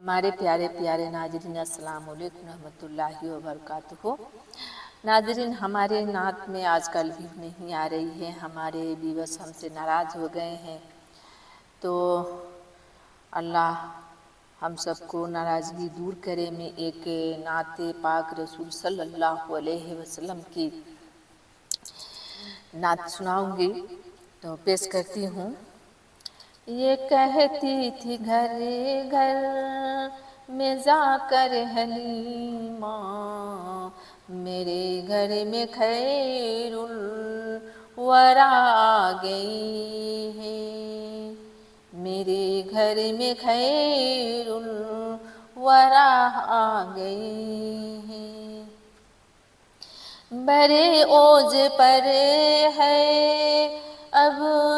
हमारे प्यारे प्यारे नाज़रीन, अस्सलाम वालेकुम रहमतुल्लाहि व बरकातुहू। नाज़रीन, हमारे नात में आजकल भी नहीं आ रही है। हमारे व्यूअर्स हमसे नाराज़ हो गए हैं, तो अल्लाह हम सबको नाराज़गी दूर करे। मैं एक नाते पाक रसूल सल्लल्लाहु अलैहि वसल्लम की नात सुनाऊंगी, तो पेश करती हूँ। ये कहती थी घर घर में जाकर हलीमा, मेरे घर में खैरुल वरा आ गई है। मेरे घर में खैरुल वरा आ गई है। बड़े ओज पर है अब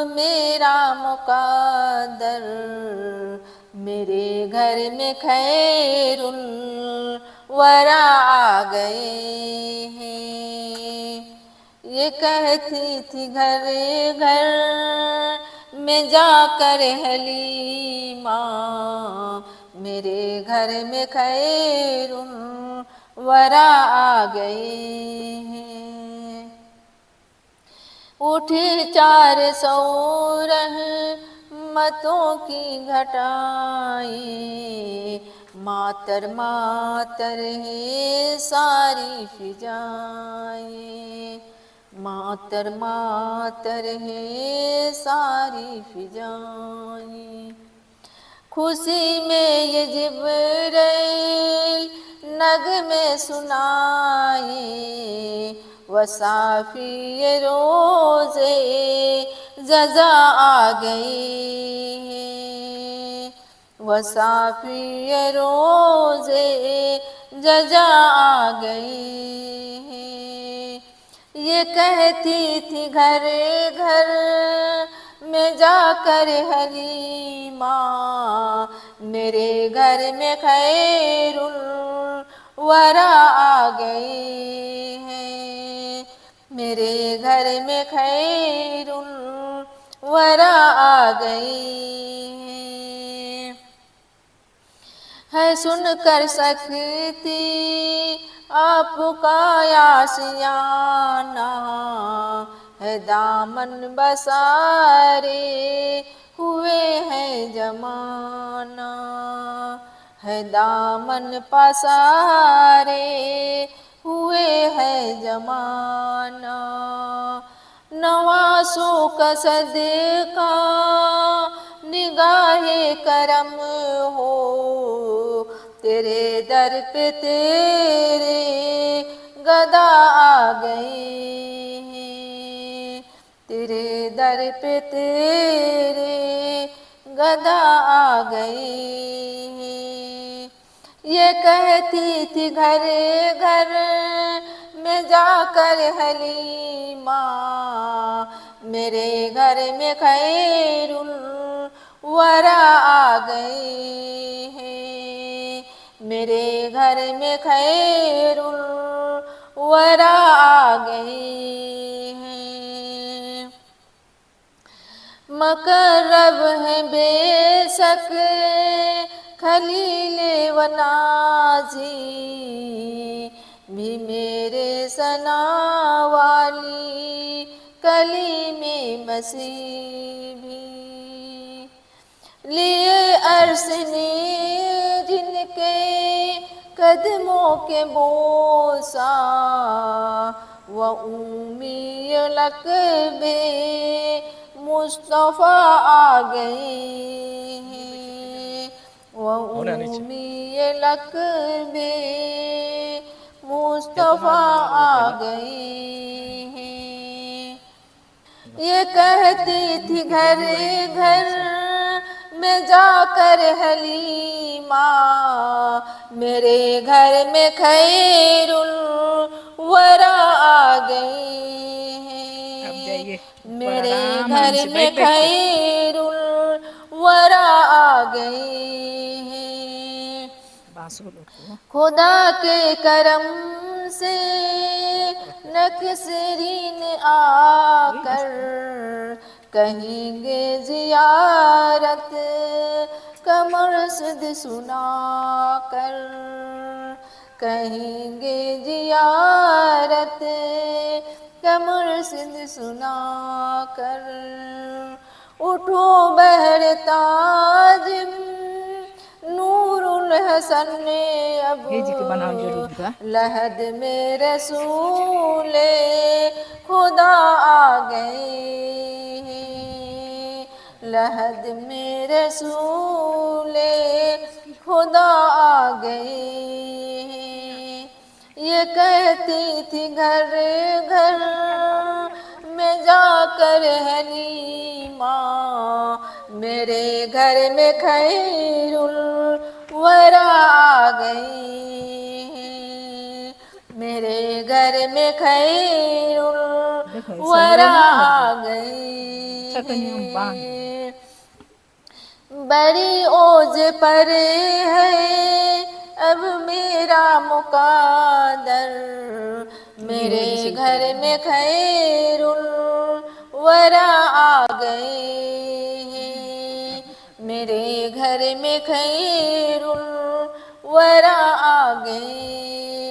मेरा मुक़द्दर, मेरे घर में खैरुल वरा आ गए हैं। ये कहती थी घर घर में जाकर हलीमा, मेरे घर में खैरुल वरा आ गए हैं। उठी 400 रहमतों की घटाएं, मातर मातर है सारी फिजाएं, मातर मातर है सारी फिजाएं। खुशी में ये जिब्राइल नग़मे सुनाए, वसाफ़ी रोज़े जज़ा आ गई है। वसाफ़ी रोज़े जज़ा आ गई है। ये कहती थी घर घर में जाकर हलीमा, मेरे घर में खैरुल वरा आ गए हैं। मेरे घर में खैरुल वरा आ गई है। सुनकर सकती आपका आशियाना है, दामन बसारे हुए हैं जमाना है, दामन पसारे हुए हैं जमाना। नवासों का सदका निगाहे करम हो, तेरे दर पे तेरे गदा आ गए हैं। तेरे दर पे तेरे गदा आ गए हैं। ये कहती थी घर घर में जाकर हलीमा, मेरे घर में खैरुल वरा आ गए हैं। मेरे घर में खैरुल वरा आ गए हैं। मकरब है बेशक खलील व नाज़ी, भी मेरे सना वाली कलीमे मसीह भी। लिए अर्श ने जिनके कदमों के बोसा, व उम्मी लक़्बे मुस्तफ़ा आ गए हैं। व उम्मी लक़्बे मुस्तफ़ा आ गए हैं। ये कहती थी घर घर में जाकर हलीमा, मेरे घर में खैरुल वरा आ गए हैं। मेरे घर में खैरुल वरा आ गए हैं। खुदा के करम से नक्सरीन आकर कहेंगे जियारत कमरसद सुना कर कहेंगे जियारत, कमरसद सुना कर उठो बहरताज नूरुल हसन अब लहद में रसूले खुदा आ गए, लहद में रसूले खुदा आ गए। ये कहती थी घर घर में जाकर हलीमा, मेरे घर में खैरुल वरा आ गई, मेरे घर में खैरुल वरा आ गई। बड़ी ओज पर है अब मेरा मुकादर, मेरे घर में खैरुल वरा आ गए, मेरे घर में खैरुल वरा आ गए।